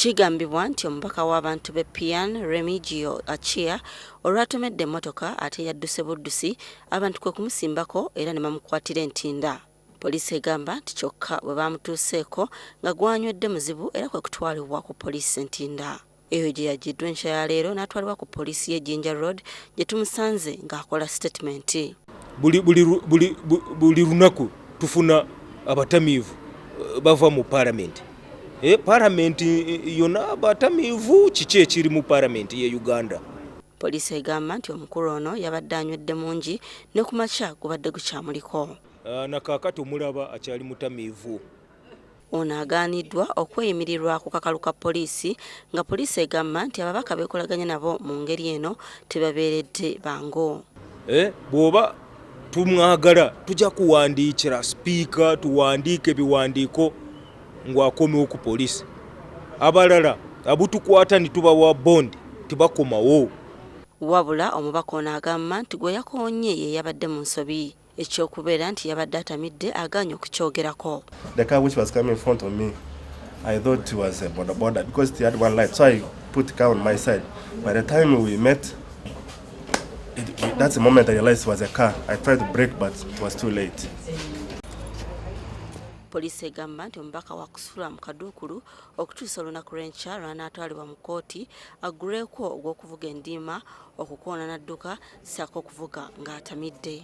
Kigambibwa nti omubaka w'abantu be Pian Remigio Achia olwatomedde mmotoka ate yadduse buddusi abantu kwe kumusimbako era ne bamukwatira entinda. Poliisi egamba nti kyokka bwe bamutuuseeko nga gwanywedde muzibu era kwe kutwalibwa ku poliisi entinda. Eyo gye yagiddwa enkya ya leero n'atwalibwa ku poliisi y'e Road gye tumusanze ng'akola statement. Buli lunaku tufuna abatamiivu bava mu parliament. Parliament yonna abatamiivu kiki ekiri mu parliament ye Uganda. Poliisi egamba nti omukulu ono yabadde anywedde mungi ne ku makya gubadde gukyamuliko. Nakaakati omulaba akyali mutamiivu. Ono agaaniddwa okweyimirirwa ku kakalu ka poliisi nga poliisi egamba nti ababaka beekolaganya nabo mu ngeri eno tebabeeredde bango. Bw'oba tumwagala tujja kuwandiikira sipiika tuwandiike ebiwandiiko ng'akomewo ku poliisi. Abalala abutukwata ne tubawa bondi tebakomawo. Wabula omubaka ono agamba nti gwe yakoonye ye yabadde mu nsobi. Ekyokubeera nti yabadde atamidde agaanyi okukyogerako. The car which was coming in front of me, I thought it was a border because it had one light, so I put the car on my side. By the time we met, that's the moment I realized it was a car. I tried to brake, but it was too late. Poliisi egamba nti omubaka wakusula mu kaduukulu okutuusa olunaku lw'enkya lwanaatwalibwa mu kkooti agguleko ogw'okuvuga endiima okukoona n'adduka ssaako okuvuga ng'atamidde.